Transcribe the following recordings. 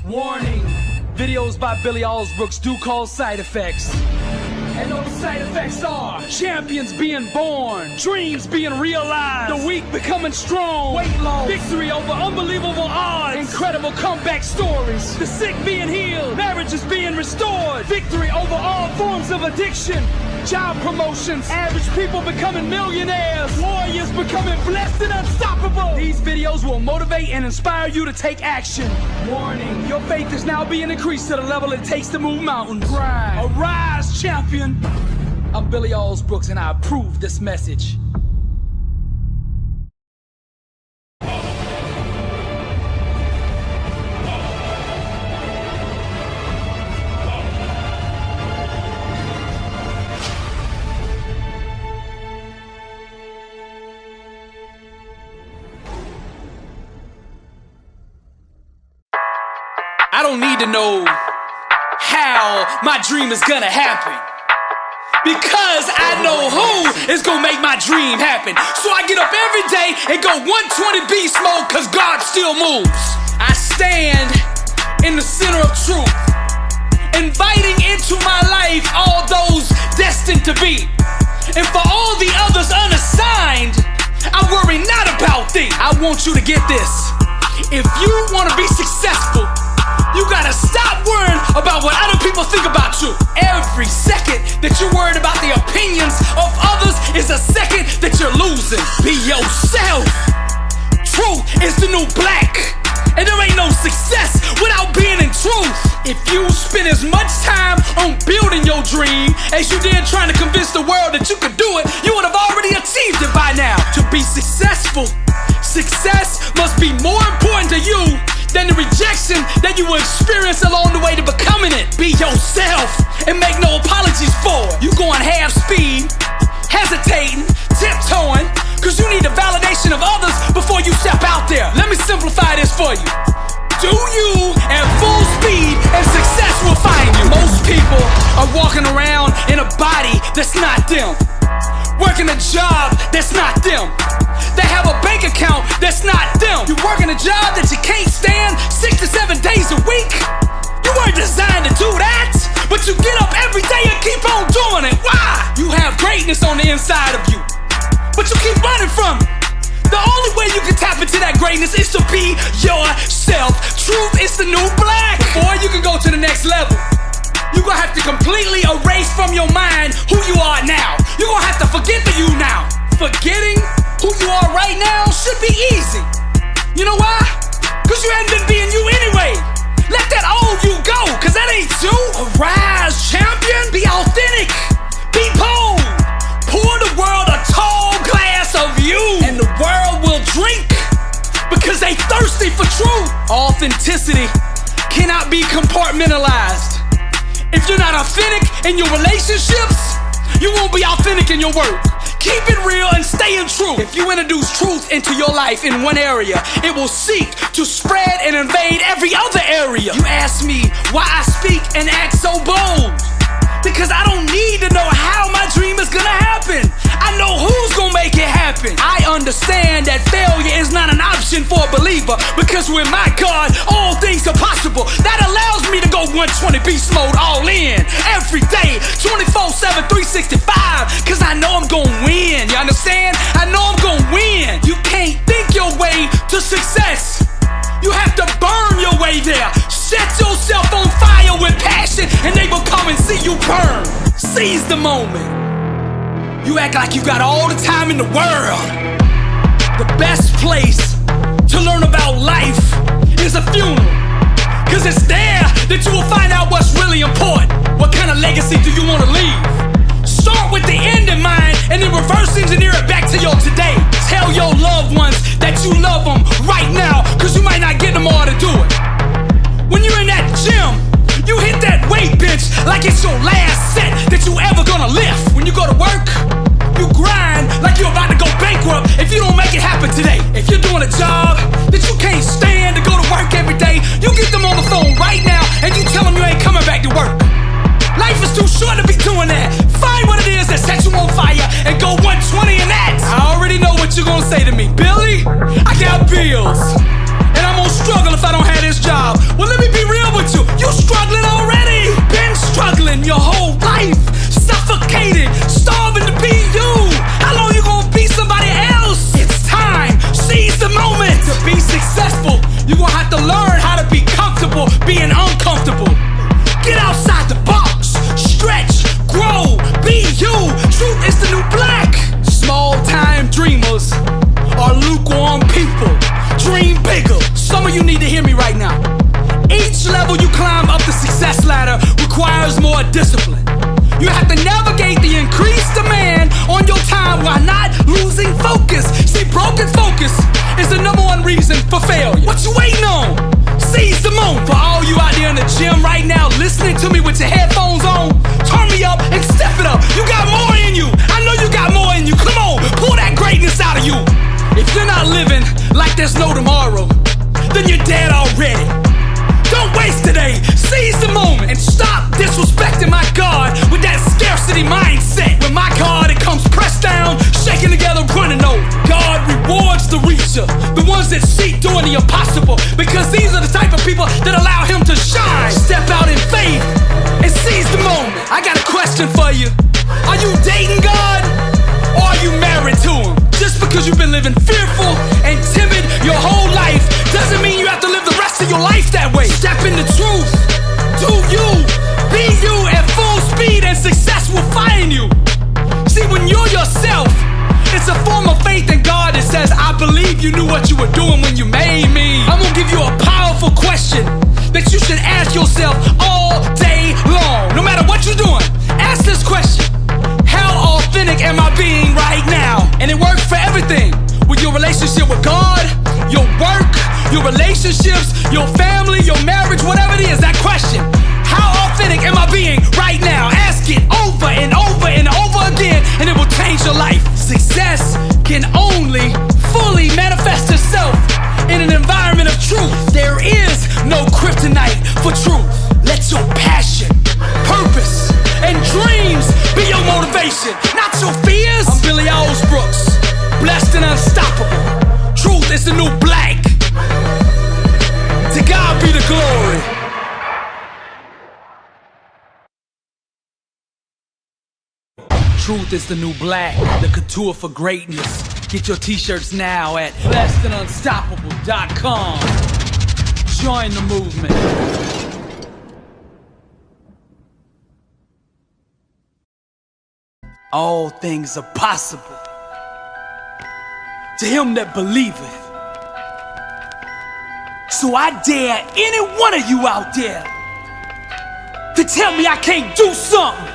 Warning, videos by Billy Alsbrooks do cause side effects. And those side effects are champions being born, dreams being realized, the weak becoming strong, weight loss, victory over unbelievable odds, incredible comeback stories, the sick being healed, marriages being restored, victory over all forms of addiction, job promotions, average people becoming millionaires, warriors becoming blessed and unstoppable. These videos will motivate and inspire you to take action. Warning, your faith is now being increased to the level it takes to move mountains. Grind. Arise, champion. I'm Billy Alsbrooks and I approve this message. I don't need to know how my dream is gonna happen, because I know who is gonna make my dream happen. So I get up every day and go 120 beast mode, cause God still moves. I stand in the center of truth, inviting into my life all those destined to be. And for all the others unassigned, I worry not about thee. I want you to get this. If you wanna be successful, you gotta stop worrying about what other people think about you. Every second that you're worried about the opinions of others is a second that you're losing. Be yourself. Truth is the new black, and there ain't no success without being in truth. If you spend as much time on building your dream as you did trying to convince the world that you could do it, you would have already achieved it by now. To be successful, success must be more important to you than the rejection that you will experience along the way to becoming it. Be yourself and make no apologies for it. You going half speed, hesitating, tiptoeing, cause you need the validation of others before you step out there. Let me simplify this for you. Do you at full speed and success will find you. Most people are walking around in a body that's not them, working a job that's not them. They have a bank account that's not them. You're working a job that you can't stand 6 to 7 days a week. You weren't designed to do that, but you get up every day and keep on doing it. Why? You have greatness on the inside of you, but you keep running from it. The only way you can tap into that greatness is to be yourself. Truth is the new black. Before you can go to the next level, you're gonna have to completely erase from your mind who you are now. You're gonna have to forget the you now. Forgetting who you are right now should be easy. You know why? Cause you haven't been being you anyway. Let that old you go, cause that ain't you. Arise, champion. Be authentic. Be bold. Pour the world a tall glass of you, and the world will drink because they thirsty for truth. Authenticity cannot be compartmentalized. If you're not authentic in your relationships, you won't be authentic in your work. Keep it real and stay in truth. If you introduce truth into your life in one area, it will seek to spread and invade every other area. You ask me why I speak and act so bold, because I don't need to know how my dream is gonna happen. I know who's gonna make it happen. I understand that failure is not an option for a believer, because with my God, all things are possible. That allows me to go 120 beast mode all in every day, 24/7, 365, cause I know I'm gonna win. You understand? I know I'm gonna win. You can't think your way to success. You have to burn your way there. Set yourself on fire with passion, and they will come and see you burn. Seize the moment. You act like you got all the time in the world. The best place to learn about life is a funeral, cause it's there that you will find out what's really important. What kind of legacy do you want to leave? Start with the end in mind and then reverse engineer it back to your today. Tell your loved ones that you love them right now, cause you might not get them all to do it. When you're in that gym, you hit that weight bench like it's your last set that you ever gonna lift. When you go to work, you grind like you're about to go bankrupt if you don't make it happen today. If you're doing a job that you can't stand to go to work every day, you get them on the phone right comfortable being uncomfortable. Get outside the box, stretch, grow, be you. Truth is the new black. Small-time dreamers are lukewarm people. Dream bigger. Some of you need to hear me right now. Each level you climb up the success ladder requires more discipline. You have to navigate the increased demand on your time while not losing focus. See, broken focus is the #1 reason for failure. What you waiting on? Seize the moment. For all you out there in the gym right now listening to me with your headphones on, turn me up and step it up. You got more in you. I know you got more in you. Come on, pull that greatness out of you. If you're not living like there's no tomorrow, then you're dead already. Don't waste today, seize the moment, and stop disrespecting my God with that scarcity mindset. With my God, it comes pressed down, shaken together, running over. God rewards the reacher, the ones that seek doing the impossible, because these are the type of people that allow him to shine. Step out in faith and seize the moment. I got a question for you. Are you dating God, or are you married to him? Just because you've been living fearful and timid your whole life doesn't mean you have to live the rest of your life that way. Step in the truth. Do you. Be you at full speed and success will find you. See, when you're yourself, it's a form of faith in God that says, I believe you knew what you were doing when you made me. I'm gonna give you a powerful question that you should ask yourself all day long. No matter what you're doing, ask this question. How authentic am I being right now? And it works for everything. With your relationship with God, your work, your relationships, your family, your marriage, whatever it is, that question. How authentic am I being right now? Ask it over and over and over again, and it will change your life. Success can only fully manifest itself in an environment of truth. There is no kryptonite for truth. Let your passion, purpose, and dreams be your motivation, not your fears. I'm Billy Alsbrooks, blessed and unstoppable. Truth is the new black. To God be the glory. Truth is the new black, the couture for greatness. Get your t-shirts now at blessedandunstoppable.com. Join the movement. All things are possible to him that believeth. So I dare any one of you out there to tell me I can't do something.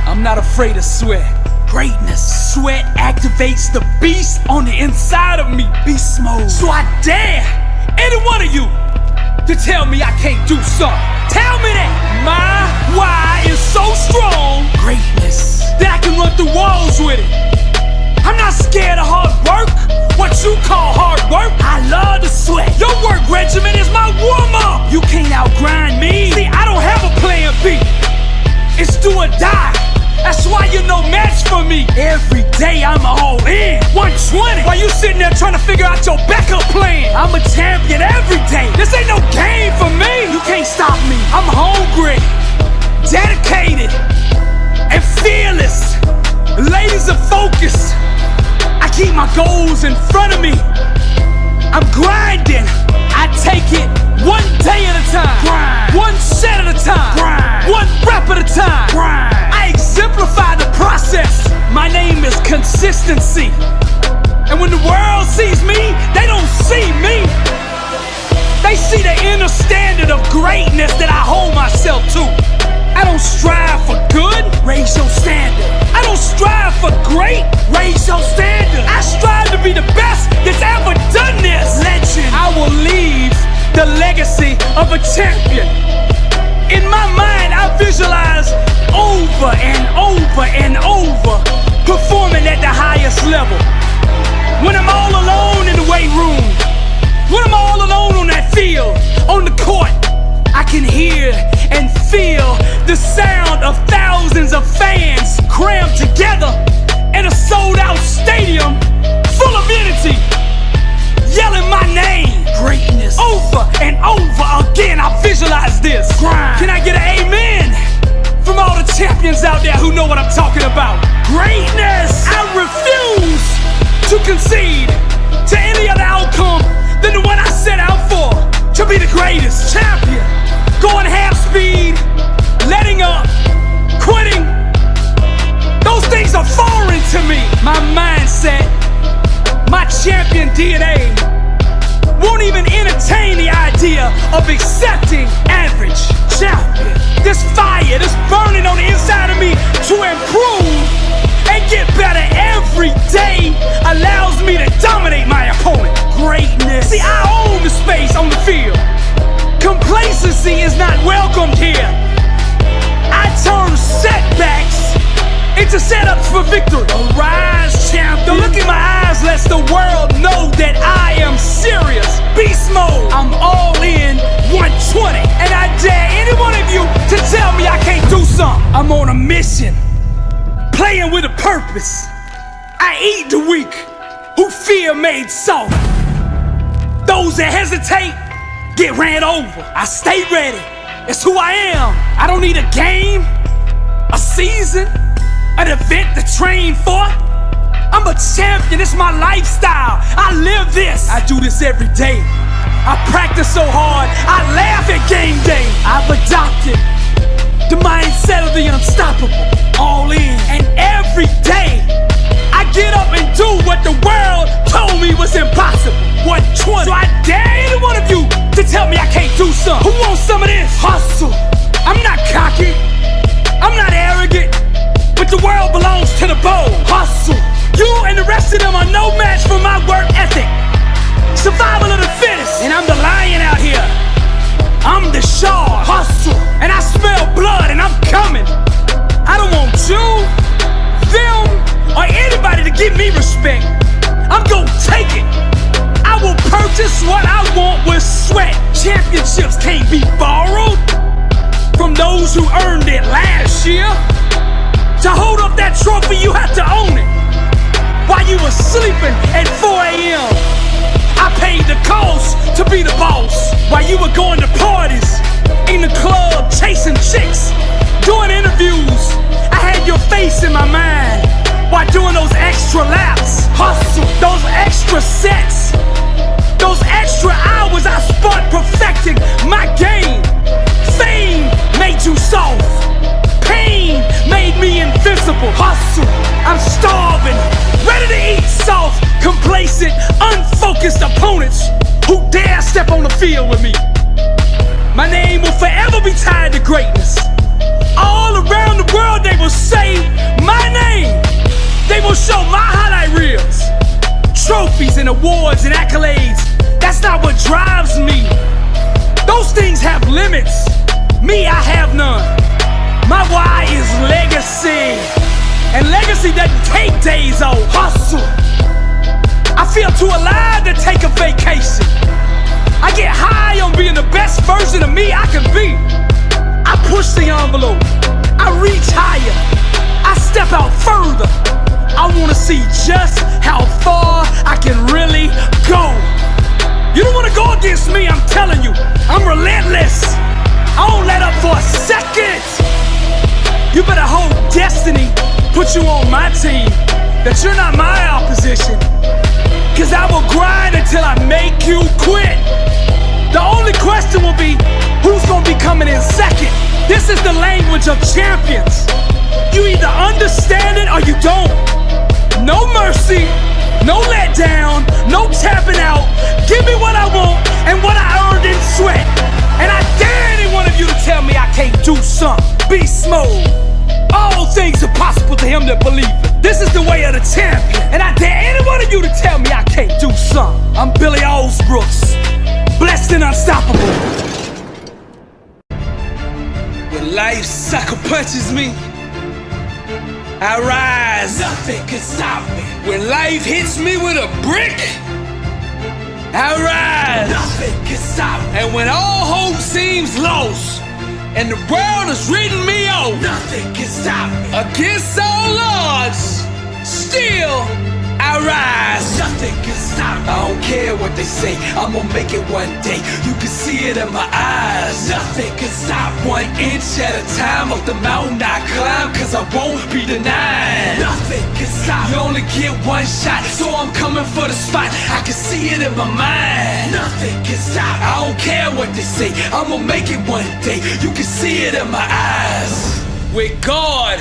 I'm not afraid of sweat. Greatness. Sweat activates the beast on the inside of me. Beast mode. So I dare any one of you to tell me I can't do something. Tell me that my why is so strong. Greatness. That I can run through walls with it. I'm not scared of hard work. What you call hard work, I love to sweat. Your work regimen is my warm-up. You can't outgrind me. See, I don't have a plan B. It's do or die. That's why you're no match for me. Every day I'm all in. 120. While you sitting there trying to figure out your backup plan. I'm a champion every day. This ain't no game for me. You can't stop me. I'm hungry, dedicated, and fearless. Ladies are focused. I keep my goals in front of me. I'm grinding. I take it one day at a time. Grind. One set at a time. Grind. One rep at a time. Grind. I exemplify the process. My name is consistency. And when the world sees me, they don't see me. They see the inner standard of greatness that I hold myself to. I don't strive for good, raise your standard. I don't strive for great, raise your standard. I strive to be the best that's ever done this. Legend. I will leave the legacy of a champion. In my mind, I visualize over and over and over performing at the highest level. When I'm all alone in the weight room, when I'm all alone on that field, on the court, I can hear and feel the sound of thousands of fans crammed together in a sold-out stadium full of energy, yelling my name. Greatness. Over and over again, I visualize this. Grind. Can I get an amen from all the champions out there who know what I'm talking about? Greatness. I refuse to concede to any other outcome than the one I set out for, to be the greatest. Champion. Going half speed, letting up, quitting. Those things are foreign to me. My mindset, my champion DNA won't even entertain the idea of accepting average. Champion. This fire, this burning on the inside of me to improve and get better every day allows me to dominate my opponent. Greatness. See, I own the space on the field. Complacency is not welcomed here. I turn setbacks into setups for victory. Arise, champion. The look in my eyes lets the world know that I am serious. Beast mode. I'm all in 120. And I dare any one of you to tell me I can't do something. I'm on a mission, playing with a purpose. I eat the weak who fear made soft. Those that hesitate get ran over. I stay ready. It's who I am. I don't need a game, a season, an event to train for. I'm a champion, it's my lifestyle. I live this. I do this every day. I practice so hard, I laugh at game day. I've adopted the mindset of the unstoppable. All in. And every day, I get up and do what the world told me was impossible. 120. So I dare any one of you to tell me I can't do something. Who wants some of this? Hustle. I'm not cocky. I'm not arrogant. But the world belongs to the bold. Hustle. You and the rest of them are no match for my work ethic. Survival of the fittest. And I'm the lion out here. I'm the Shaw. Hustle. And I smell blood and I'm coming. I don't want you, them, or anybody to give me respect. I'm gonna take it. I will purchase what I want with sweat. Championships can't be borrowed from those who earned it last year. To hold up that trophy, you have to own it. While you were sleeping at 4 a.m., I paid the cost to be the boss. While you were going to parties, in the club, chasing chicks, doing interviews, I had your face in my mind. While doing those extra laps, hustle, those extra sets, those extra hours I spent perfecting my game. Fame made you soft. Pain made me invincible. Hustle, I'm starving, ready to eat soft, complacent, unfocused opponents who dare step on the field with me. My name will forever be tied to greatness. All around the world they will say my name. They will show my highlight reels. Trophies and awards and accolades, that's not what drives me. Those things have limits. Me, I have none. My why is legacy. And legacy doesn't take days off. Hustle. I feel too alive to take a vacation. I get high on being the best version of me I can be. I push the envelope. I reach higher. I step out further. I wanna see just how far I can really go. You don't wanna go against me, I'm telling you. I'm relentless. I won't let up for a second. You better hold destiny, put you on my team, that you're not my opposition. Cause I will grind until I make you quit. The only question will be, who's gonna be coming in second? This is the language of champions. You either understand it or you don't. No mercy, no letdown, no tapping out. Give me what I want and what I earned in sweat. And I dare any one of you to tell me I can't do something. Beast mode. All things are possible to him that believe it. This is the way of the champion. And I dare any one of you to tell me I can't do something. I'm Billy Alsbrooks, blessed and unstoppable. When life sucker punches me, I rise. Nothing can stop me. When life hits me with a brick, I rise. Nothing can stop me. And when all hope seems lost and the world has written me off, nothing can stop me. Against all odds, still I rise. Nothing can stop me. I don't care what they say, I'm gonna make it one day. You can see it in my eyes. Nothing can stop 1 inch at a time of the mountain I climb, cause I won't be denied. Nothing can stop. You only get one shot, so I'm coming for the spot. I can see it in my mind. Nothing can stop. I don't care what they say, I'm gonna make it one day. You can see it in my eyes. With God,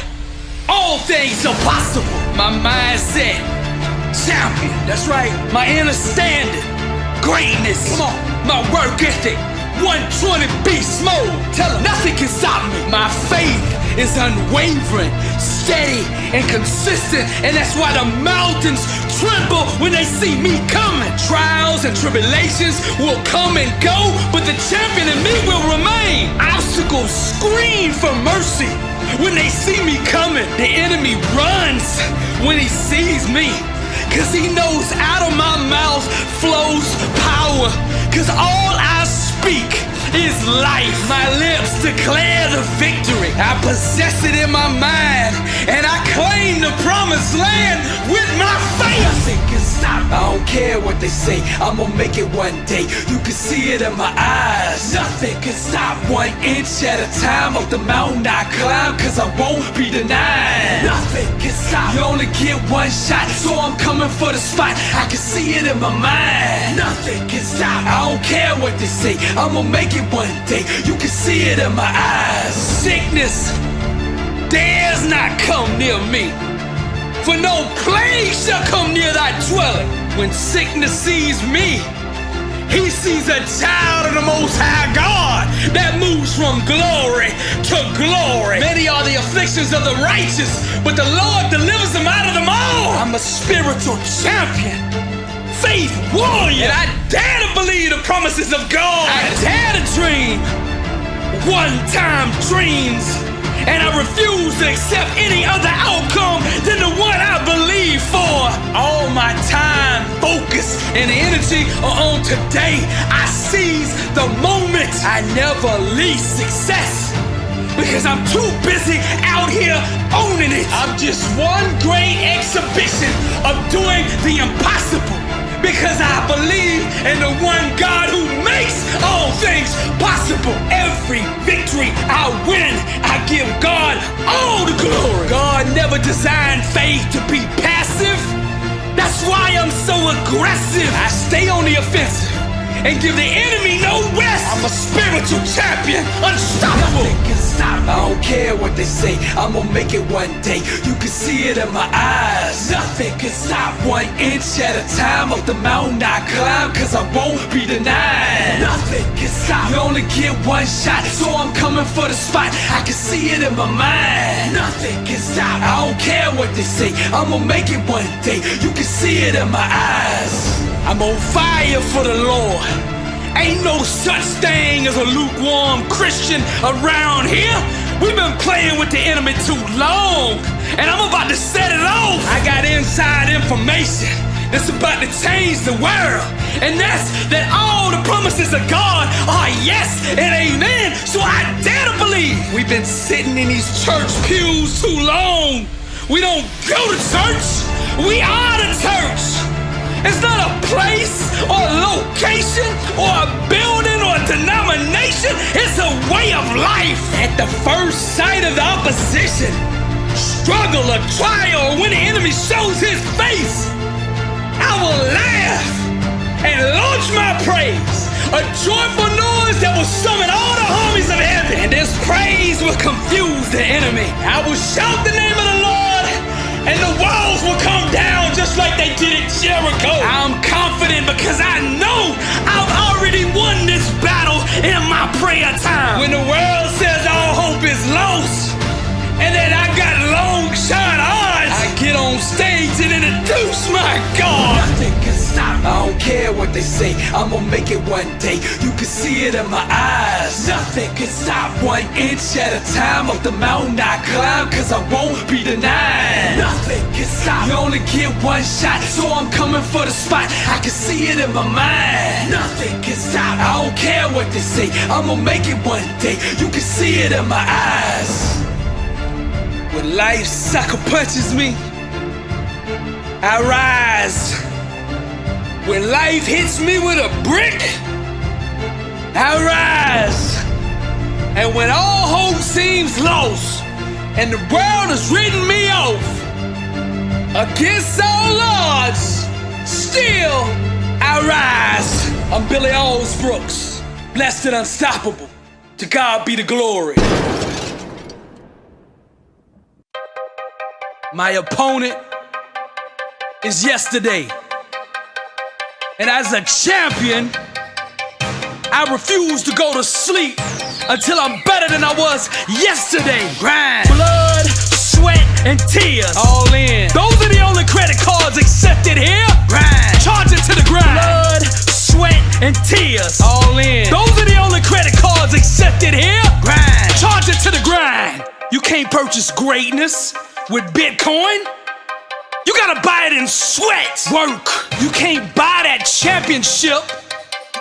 all things are possible. My mindset, champion. That's right. My understanding, greatness. Come on. My work ethic, 120 beast mode. Tell 'em nothing can stop me. My faith is unwavering, steady, and consistent, and that's why the mountains tremble when they see me coming. Trials and tribulations will come and go, but the champion in me will remain. Obstacles scream for mercy when they see me coming. The enemy runs when he sees me, cause he knows out of my mouth flows power, cause all I speak is life. My lips declare the victory. I possess it in my mind, and I claim the promised land with my faith. Nothing can stop me. I don't care what they say, I'm gonna make it one day. You can see it in my eyes. Nothing can stop 1 inch at a time of the mountain I climb, cause I won't be denied. Nothing can stop. You only get one shot, so I'm coming for the spot. I can see it in my mind. Nothing can stop. I don't care what they say, I'm gonna make it one day. You can see it in my eyes. Sickness dares not come near me, for no plague shall come near thy dwelling. When sickness sees me, he sees a child of the Most High God that moves from glory to glory. Many are the afflictions of the righteous, but the Lord delivers them out of them all. I'm a spiritual champion, faith warrior, and I dare to believe the promises of God. I dare to dream one-time dreams, and I refuse to accept any other outcome than the one I believe for. All my time, focus, and energy are on today. I seize the moment. I never leave success, because I'm too busy out here owning it. I'm just one great exhibition of doing the impossible, because I believe in the one God who makes all things possible. Every victory I win, I give God all the glory. God never designed faith to be passive. That's why I'm so aggressive. I stay on the offensive and give the enemy no rest. I'm a spiritual champion, unstoppable. Nothing can stop me. I don't care what they say, I'm gonna make it one day. You can see it in my eyes. Nothing can stop 1 inch at a time of the mountain I climb, cause I won't be denied. Nothing can stop. You only get one shot, so I'm coming for the spot. I can see it in my mind. Nothing can stop. I don't care what they say, I'm gonna make it one day. You can see it in my eyes. I'm on fire for the Lord. Ain't no such thing as a lukewarm Christian around here. We've been playing with the enemy too long, and I'm about to set it off. I got inside information that's about to change the world, and that's that all the promises of God are yes and amen. So I dare to believe. We've been sitting in these church pews too long. We don't go to church, we are the church. It's not a place or a location or a building or a denomination. It's a way of life. At the first sight of the opposition, struggle or trial, or when the enemy shows his face, I will laugh and launch my praise. A joyful noise that will summon all the armies of heaven. And this praise will confuse the enemy. I will shout the name of the Lord, and the walls will come down just like they did at Jericho. I'm confident because I know I've already won this battle in my prayer time. When the world says all hope is lost, and then I got long shot odds, I get on stage and introduce my God. Nothing can stop me. I don't care what they say, I'm gonna make it one day. You can see it in my eyes. Nothing can stop 1 inch at a time of the mountain I climb, cause I won't be denied. Nothing can stop. You only get one shot, so I'm coming for the spot. I can see it in my mind. Nothing can stop. I don't care what they say, I'm gonna make it one day. You can see it in my eyes. When life sucker punches me, I rise. When life hits me with a brick, I rise. And when all hope seems lost and the world has written me off, against all odds, still I rise. I'm Billy Alsbrooks, blessed and unstoppable. To God be the glory. My opponent is yesterday. And as a champion, I refuse to go to sleep until I'm better than I was yesterday. Grind, blood, sweat, and tears. All in. Those are the only credit cards accepted here. Grind, charge it to the grind. Blood, sweat, and tears. All in. Those are the only credit cards accepted here. Grind, charge it to the grind. You can't purchase greatness with Bitcoin. You gotta buy it in sweat. Work. You can't buy that championship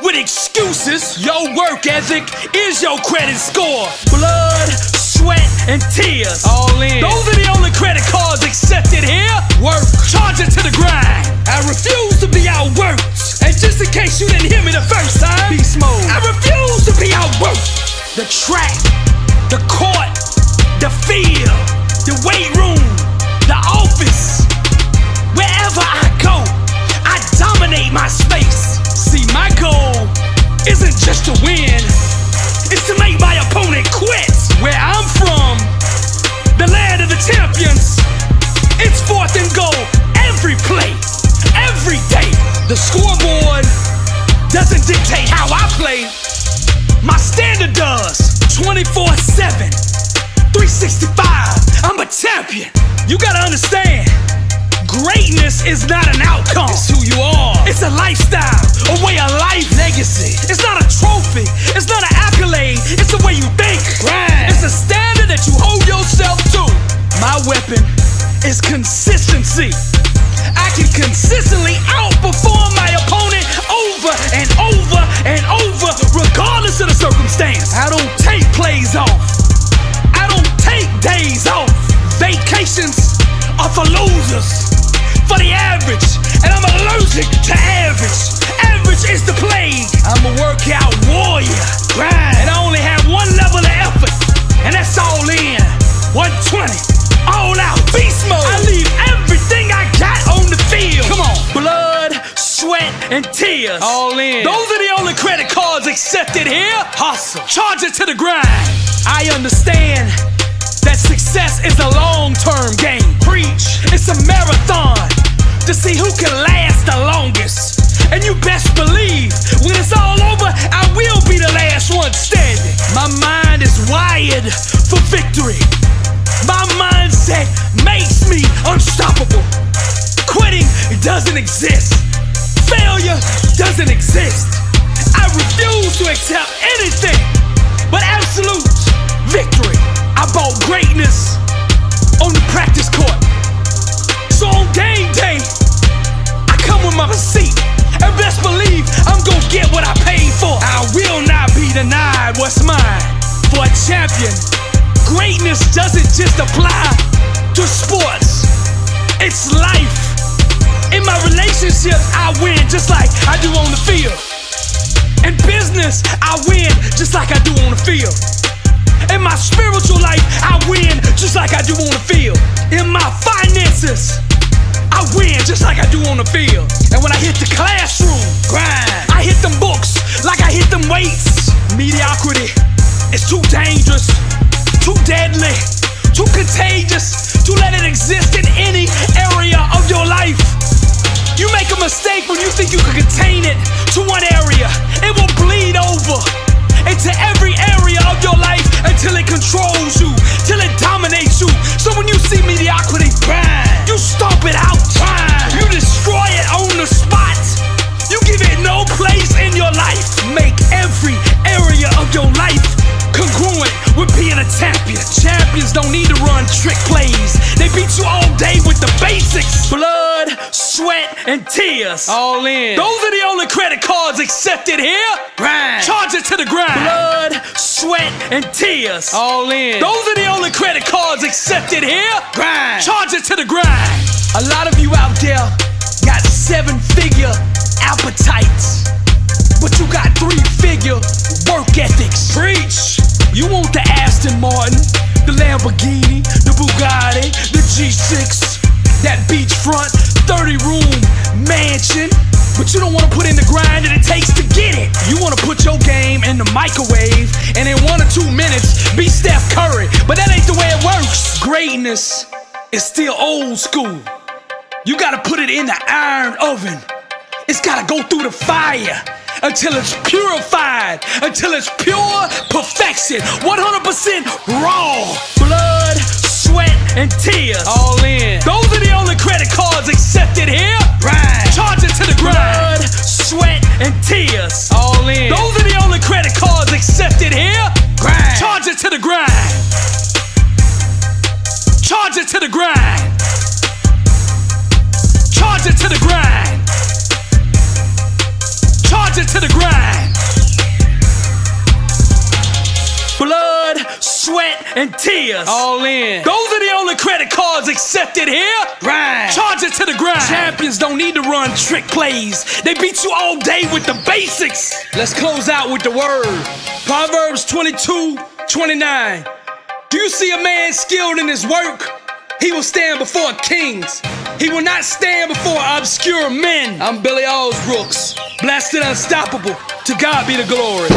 with excuses. Your work ethic is your credit score. Blood, sweat, and tears. All in. Those are the only credit cards accepted here. Work. Charge it to the grind. I refuse to be outworked. And just in case you didn't hear me the first time, beast mode. I refuse to be outworked. The track, the court, the field, the weight room, the office. Wherever I go, I dominate my space. See, my goal isn't just to win, it's to make my opponent quit. Where I'm from, the land of the champions, it's fourth and goal every play, every day. The scoreboard doesn't dictate how I play, my standard does. 24/7, 365, I'm a champion. You gotta understand, greatness is not an outcome. It's who you are. It's a lifestyle, a way of life. Legacy. It's not a trophy. It's not an accolade. It's the way you think. Grind. It's a standard that you hold yourself to. My weapon is consistency. I can consistently outperform my opponent over and over and over, regardless of the circumstance. I don't take plays off. I don't take days off. Vacations are for losers, for the average, and I'm allergic to average. Average is the plague. I'm a workout warrior, grind, and I only have one level of effort, and that's all in. 120, all out, beast mode. I leave everything I got on the field. Come on, blood, sweat, and tears. All in. Those are the only credit cards accepted here. Hustle, charge it to the grind. I understand that success is a long-term game. Preach. It's a marathon to see who can last the longest. And you best believe, when it's all over, I will be the last one standing. My mind is wired for victory. My mindset makes me unstoppable. Quitting doesn't exist. Failure doesn't exist. I refuse to accept anything but absolute victory. I bought greatness on the practice court. So on game day, I come with my receipt. And best believe I'm gonna get what I paid for. I will not be denied what's mine. For a champion, greatness doesn't just apply to sports. It's life. In my relationships, I win just like I do on the field. In business, I win just like I do on the field. In my spiritual life, I win just like I do on the field. In my finances, I win just like I do on the field. And when I hit the classroom, grind. I hit them books like I hit them weights. Mediocrity is too dangerous, too deadly, too contagious to let it exist in any area of your life. You make a mistake when you think you can contain it to one area. It will bleed over into every area of your life until it controls you, till it dominates you. So when you see mediocrity, grind. You stomp it out, grind. You destroy it on the spot. You give it no place in your life. Make every area of your life congruent with being a champion. Champions don't need to run trick plays. They beat you all day with the basics. Blood, sweat, and tears. All in. Those are the only credit cards accepted here. Grind. Charge it to the grind. Blood, sweat, and tears. All in. Those are the only credit cards accepted here. Grind. Charge it to the grind. A lot of you out there got 7-figure appetites, but you got 3-figure work ethics. Preach. You want the Aston Martin, the Lamborghini, the Bugatti, the G6, that beachfront 30-room mansion, but you don't want to put in the grind that it takes to get it. You want to put your game in the microwave and in 1 or 2 minutes be Steph Curry, but that ain't the way it works. Greatness is still old school. You gotta put it in the iron oven. It's gotta go through the fire until it's purified, until it's pure perfection, 100% raw. Blood, sweat, and tears. All in. Those are the only credit cards accepted here. Grind. Charge it to the grind. Blood, sweat, and tears. All in. Those are the only credit cards accepted here. Grind. Charge it to the grind. Charge it to the grind. Charge it to the grind. Charge it to the grind. Blood, sweat, and tears. All in. Those are the only credit cards accepted here. Grind. Charge it to the grind. Champions don't need to run trick plays. They beat you all day with the basics. Let's close out with the word. Proverbs 22:29. Do you see a man skilled in his work? He will stand before kings. He will not stand before obscure men. I'm Billy Alsbrooks, blessed and unstoppable. To God be the glory.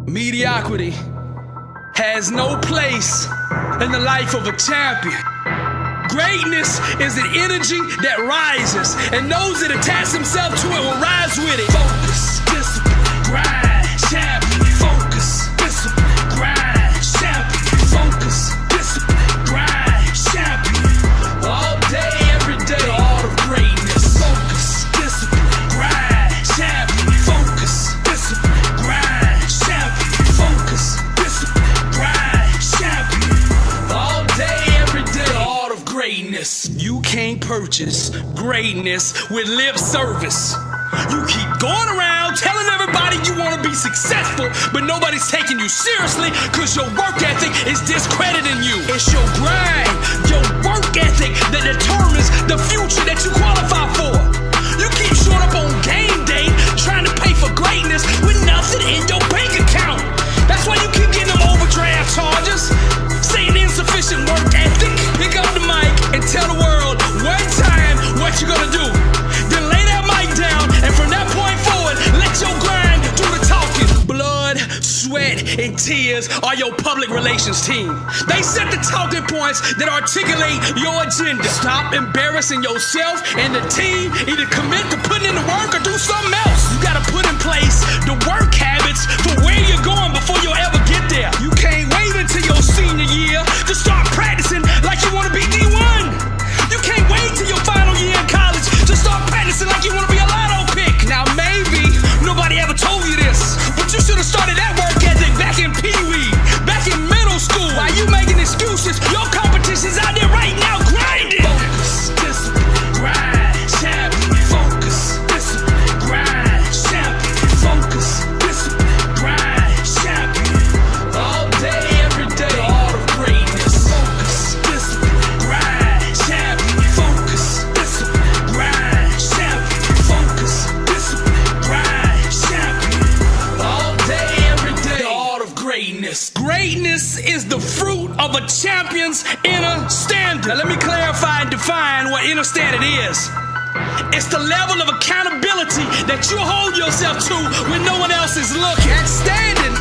Mediocrity has no place in the life of a champion. Greatness is an energy that rises, and those that attach themselves to it will rise with it. Focus, discipline, grind, champion. Focus, discipline, grind, champion. Focus, discipline, grind, champion. All day, every day, the art of greatness. Focus, discipline, grind, champion. Focus, discipline, grind, champion. Focus, discipline, grind, champion. All day, every day, the art of greatness. You can't purchase greatness with lip service. You keep going around telling everybody you want to be successful, but nobody's taking you seriously because your work ethic is discrediting you. It's your grind, your work ethic that determines the future that you qualify for. You keep showing up on game day trying to pay for greatness with nothing in your bank account. That's why you keep getting them overdraft charges, saying insufficient work ethic. Pick up the mic and tell the world one time what you're gonna do. Then lay that mic down, and from that point forward, let your grind do the talking. Blood, sweat, and tears are your public relations team. They set the talking points that articulate your agenda. Stop embarrassing yourself and the team. Either commit to putting in the work or do something else. You gotta put in place the work habits for where you're going before you'll ever get there. You can't wait until your senior year to start practicing like you wanna be D1. You can't wait till your final year in college to start practicing like you want to be a lotto pick. Now maybe nobody ever told you this, but you should have started that work ethic back in Pee-wee, back in middle school. Why you making excuses? Your competition's out there right now grinding. Focus, discipline, grind, champion. Focus, discipline, grind, champion. Focus, discipline, grind, champion. All day, every day, the art of greatness. Focus, discipline, grind, champion. Focus, discipline, grind, champion. Focus, discipline, grind, champion. All day, every day, the art of greatness. Greatness is the fruit of a champion's inner standard. Now let me clarify and define what inner standard is. It's the level of accountability that you hold yourself to when no one else is looking. That standard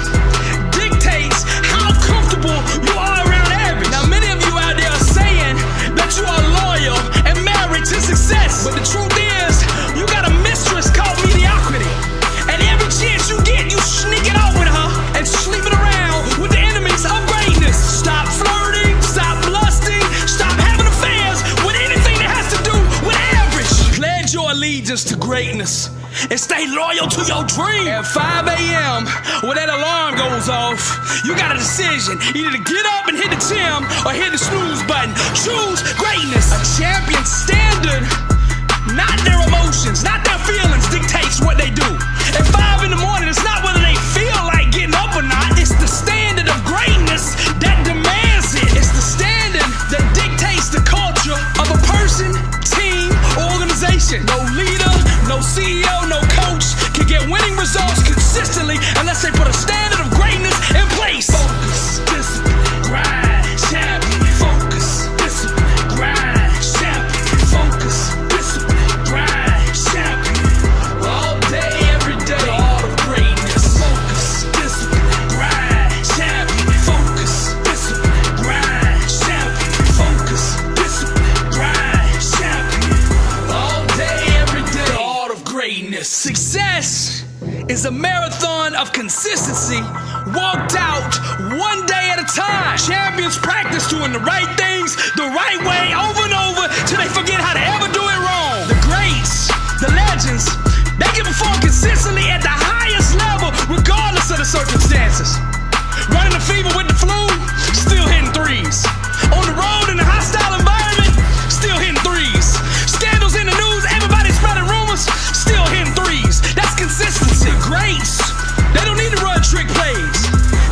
dictates how comfortable you are around average. Now many of you out there are saying that you are loyal and married to success, but the truth is you got a mistress called mediocrity, and every chance you get you sneak it out with her and sleeping around with the enemies of greatness. Stop flirting, stop lusting, stop having affairs with anything that has to do with average. Pledge your allegiance to greatness and stay loyal to your dream. At 5 a.m. when that alarm goes goes off, you got a decision. Either to get up and hit the gym or hit the snooze button. Choose greatness. A champion standard, not their emotions, not their feelings, dictates what they do. At 5 in the morning, it's not whether they feel like getting up or not. It's the standard of greatness that demands it. It's the standard that dictates the culture of a person, team, or organization. No leader, no CEO, no coach can get winning results consistently unless they put a standard of greatness in place. Focus, discipline, grind, champion. Focus, discipline, grind, champion. Focus, discipline, grind, champion. All day, every day, the art of greatness. Focus, discipline, grind, champion. Focus, discipline, grind, champion. Focus, discipline, grind, champion. All day, every day, the art of greatness. Success is a marathon of consistency, walked out one day at a time. Champions practice doing the right things the right way over and over till they forget how to ever do it wrong. The greats, the legends, they can perform consistently at the highest level regardless of the circumstances. Running the fever with the flu, still hitting threes. On the road in a hostile environment, still hitting threes. Scandals in the news, everybody spreading rumors, still hitting threes. That's consistency. Greats, they don't need to run trick plays.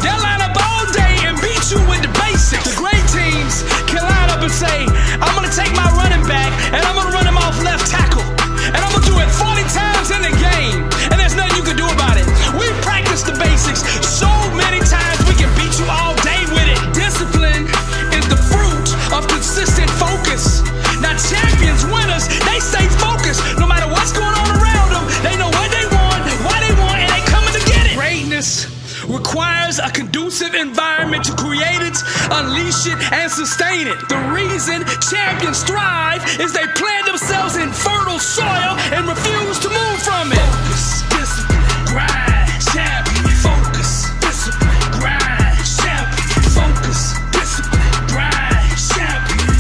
They'll line up all day and beat you with the basics. The great teams can line up and say, I'm gonna take my running back and I'm gonna run him off left tackle. And I'm gonna do it 40 times in the game. And there's nothing you can do about it. We've practiced the basics so many times we can beat you all day with it. Discipline is the fruit of consistent focus. Now champions, winners, they stay focused. No matter what's going on around them, they know what they want, why they want, and they coming to get it. Greatness requires a conducive environment to create it, unleash it, and sustain it. The reason champions thrive is they plant themselves in fertile soil and refuse to move from it. Focus, discipline, grind, champion. Focus, discipline, grind, champion. Focus, discipline, grind, champion.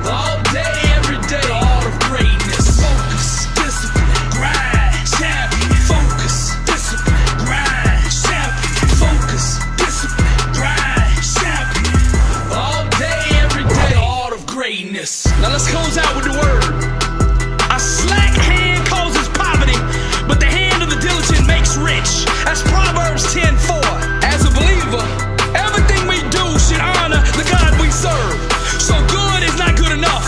All day, every day, the art of greatness. Focus, discipline, grind, champion. Focus, discipline, grind, champion. Focus, discipline, grind, champion. All day, every day, the art of greatness. Now let's close out with the word. A slack hand causes poverty, but the hand of the diligent makes rich. That's Proverbs 10:4. As a believer, everything we do should honor the God we serve. So good is not good enough.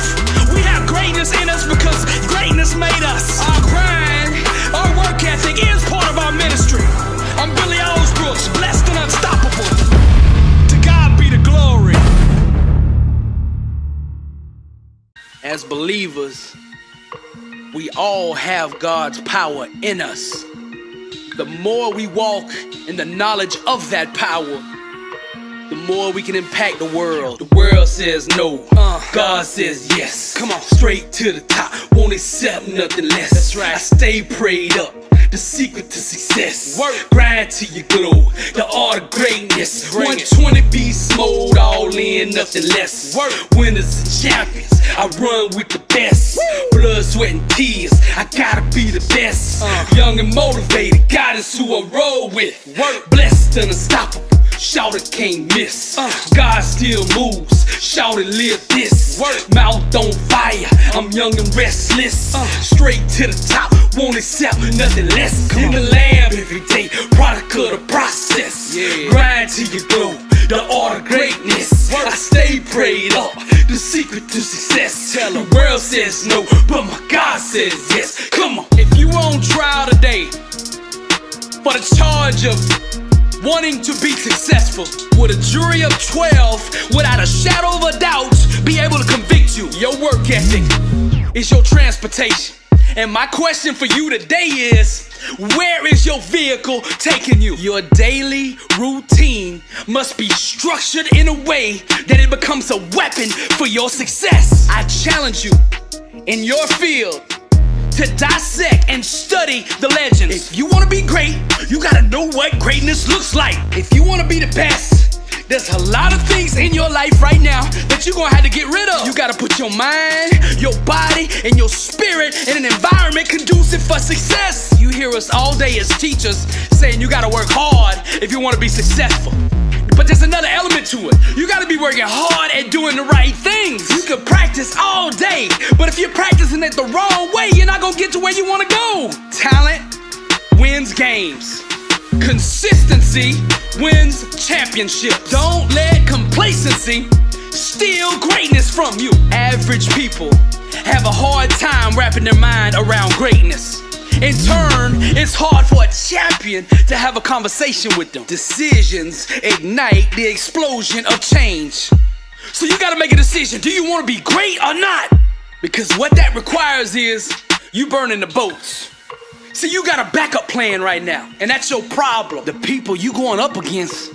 We have greatness in us because greatness made us. Our grind, our work ethic is part of our ministry. I'm Billy Alsbrooks, blessed and unstoppable. To God be the glory. As believers, we all have God's power in us. The more we walk in the knowledge of that power, the more we can impact the world. The world says no, God says yes. Come on, straight to the top, won't accept nothing less. That's right. I stay prayed up, the secret to success. Work, grind till you glow, the art of greatness. 120 beast mode, all in, nothing less. Work, winners and champions, I run with the best. Blood, sweat, and tears, I gotta be the best. Young and motivated, God is who I roll with. Work, blessed and unstoppable, shout it can't miss. God still moves, shout it live this. Work, mouth on fire, I'm young and restless. Straight to the top, won't accept nothing less. In the lab every day, product of the process. Grind till you glow, the art of greatness. I stay prayed up, the secret to success. Tell the world says no, but my God says yes. Come on. If you on trial today for the charge of wanting to be successful, would a jury of 12 without a shadow of a doubt be able to convict you? Your work ethic is your transportation. And my question for you today is, where is your vehicle taking you? Your daily routine must be structured in a way that it becomes a weapon for your success. I challenge you in your field to dissect and study the legends. If you want to be great, you gotta know what greatness looks like. If you want to be the best, There's a lot of things in your life right now that you're gonna have to get rid of. You gotta put your mind, your body, and your spirit in an environment conducive for success. You hear us all day as teachers saying you gotta work hard if you wanna be successful. But there's another element to it. You gotta be working hard at doing the right things. You can practice all day, but if you're practicing it the wrong way, you're not gonna get to where you wanna go. Talent wins games. Consistency wins championships. Don't let complacency steal greatness from you. Average people have a hard time wrapping their mind around greatness. In turn, it's hard for a champion to have a conversation with them. Decisions ignite the explosion of change. So you gotta make a decision. Do you wanna be great or not? Because what that requires is you burning the boats. See, you got a backup plan right now, and that's your problem. The people you going up against,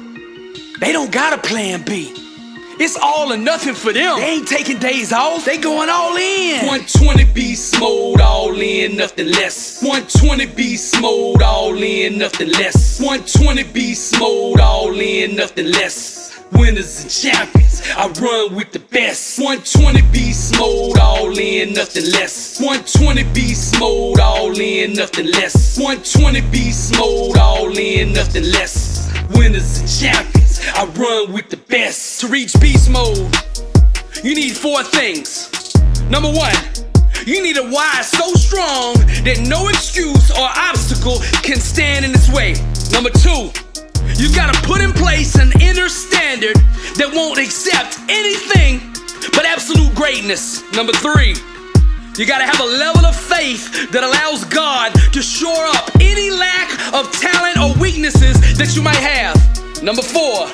they don't got a plan B. It's all or nothing for them. They ain't taking days off, they going all in. 120 beast mode, all in, nothing less. 120 beast mode, all in, nothing less. 120 beast mode, all in, nothing less. Winners and champions, I run with the best. 120 beast mode, all in, nothing less. 120 beast mode, all in, nothing less. 120 beast mode, all in, nothing less. Winners and champions, I run with the best. To reach beast mode, you need 4 things. Number 1, you need a why so strong that no excuse or obstacle can stand in its way. Number 2, you gotta put in place an inner standard that won't accept anything but absolute greatness. Number 3, you gotta have a level of faith that allows God to shore up any lack of talent or weaknesses that you might have. Number 4,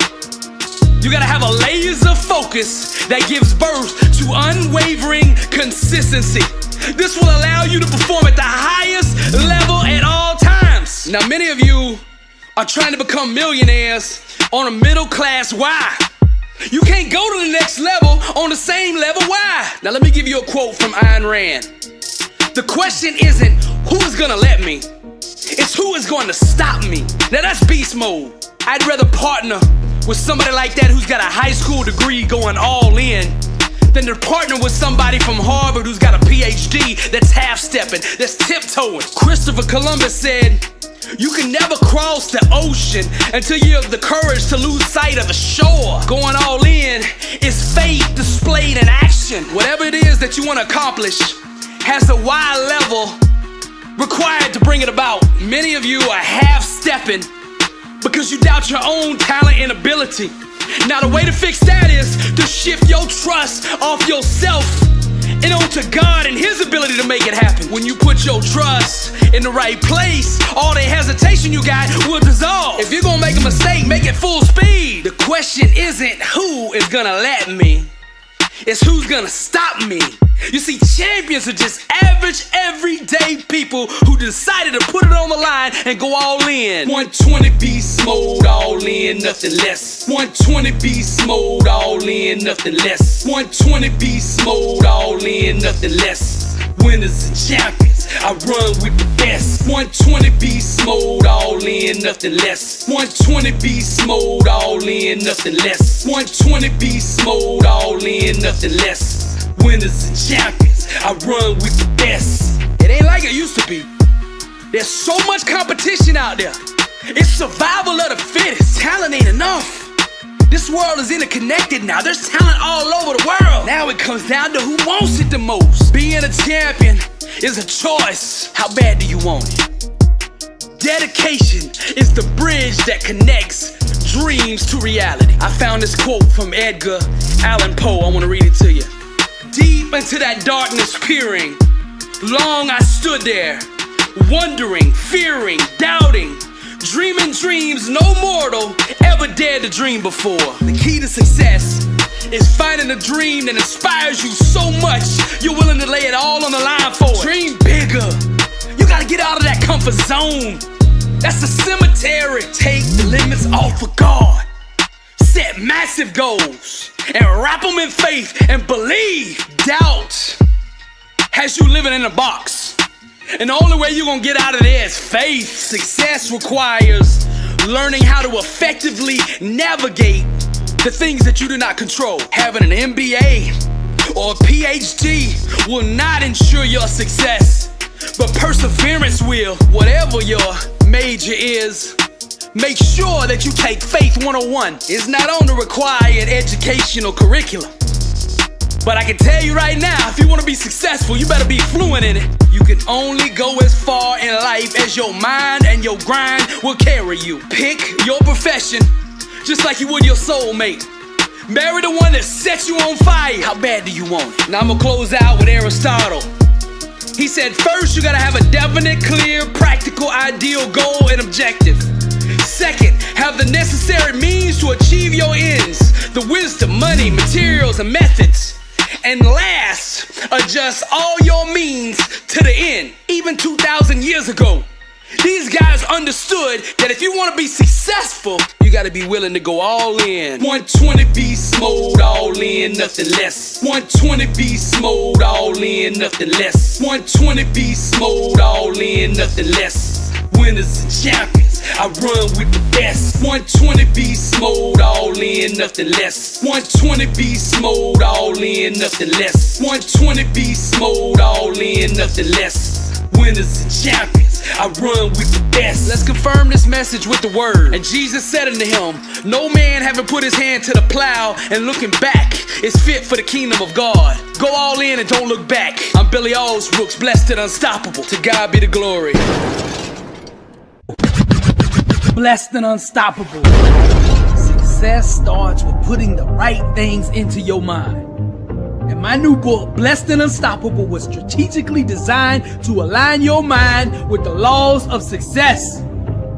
you gotta have a laser focus that gives birth to unwavering consistency. This will allow you to perform at the highest level at all times. Now, many of you are trying to become millionaires on a middle class why. You can't go to the next level on the same level why. Now let me give you a quote from Ayn Rand. The question isn't who is gonna let me, it's who is going to stop me. Now that's beast mode. I'd rather partner with somebody like that who's got a high school degree going all in than to partner with somebody from Harvard who's got a PhD that's half-stepping, that's tiptoeing. Christopher Columbus said, you can never cross the ocean until you have the courage to lose sight of the shore. Going all in is faith displayed in action. Whatever it is that you want to accomplish has a wide level required to bring it about. Many of you are half-stepping because you doubt your own talent and ability. Now the way to fix that is to shift your trust off yourself and onto God and His ability to make it happen. When you put your trust in the right place, all the hesitation you got will dissolve. If you're gonna make a mistake, make it full speed. The question isn't who is gonna let me, it's who's gonna stop me. You see, champions are just average, everyday people who decided to put it on the line and go all in. 120 beast mode, all in, nothing less. 120 beast mode, all in, nothing less. 120 beast mode, all in, nothing less. Winners and champions, I run with the best. 120 beast mode, all in, nothing less. 120 beast mode, all in, nothing less. 120 beast mode, all in, nothing less. Winners and champions, I run with the best. It ain't like it used to be. There's so much competition out there. It's survival of the fittest. Talent ain't enough. This world is interconnected now. There's talent all over the world. Now it comes down to who wants it the most. Being a champion is a choice. How bad do you want it? Dedication is the bridge that connects dreams to reality. I found this quote from Edgar Allan Poe. I want to read it to you. Deep into that darkness peering, long I stood there, wondering, fearing, doubting, dreaming dreams no mortal ever dared to dream before. The key to success is finding a dream that inspires you so much you're willing to lay it all on the line for it. Dream bigger. You gotta get out of that comfort zone. That's a cemetery. Take the limits off of God. Set massive goals and wrap them in faith and believe. Doubt has you living in a box, and the only way you're gonna get out of there is faith. Success requires learning how to effectively navigate the things that you do not control. Having an MBA or a PhD will not ensure your success, but perseverance will. Whatever your major is, make sure that you take Faith 101. It's not on the required educational curriculum. But I can tell you right now, if you want to be successful, you better be fluent in it. You can only go as far in life as your mind and your grind will carry you. Pick your profession just like you would your soulmate. Marry the one that sets you on fire. How bad do you want it? Now I'm gonna close out with Aristotle. He said, first, you gotta have a definite, clear, practical, ideal goal and objective. Second, have the necessary means to achieve your ends, the wisdom, money, materials, and methods. And last, adjust all your means to the end. Even 2,000 years ago, these guys understood that if you want to be successful, you got to be willing to go all in. 120 beast mode, all in, nothing less. 120 beast mode, all in, nothing less. 120 beast mode, all in, nothing less. Winners and champions, I run with the best. 120 beast mode, all in, nothing less. 120 beast mode, all in, nothing less. 120 beast mode, all in, nothing less. Winners and champions, I run with the best. Let's confirm this message with the word. And Jesus said unto him, no man having put his hand to the plow and looking back is fit for the kingdom of God. Go all in and don't look back. I'm Billy Alsbrooks, blessed and unstoppable. To God be the glory. Blessed and unstoppable. Success starts with putting the right things into your mind. And my new book, Blessed and Unstoppable, was strategically designed to align your mind with the laws of success.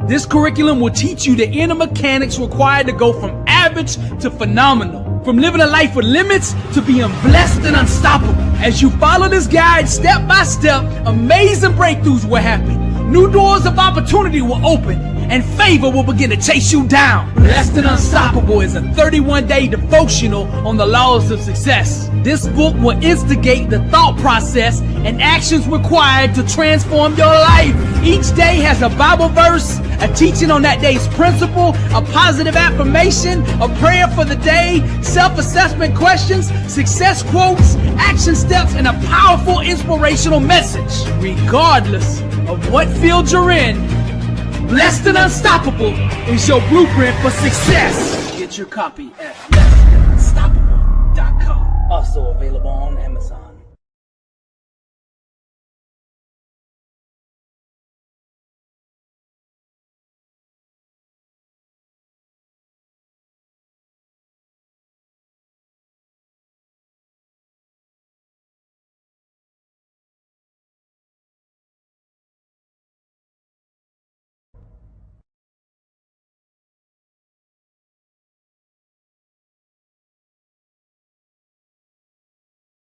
This curriculum will teach you the inner mechanics required to go from average to phenomenal, from living a life with limits to being blessed and unstoppable. As you follow this guide step by step, amazing breakthroughs will happen. New doors of opportunity will open, and favor will begin to chase you down. Blessed and Unstoppable is a 31-day devotional on the laws of success. This book will instigate the thought process and actions required to transform your life. Each day has a Bible verse, a teaching on that day's principle, a positive affirmation, a prayer for the day, self-assessment questions, success quotes, action steps, and a powerful inspirational message. Regardless of what field you're in, Blessed and Unstoppable is your blueprint for success. Get your copy at blessedandunstoppable.com. Also available on Amazon.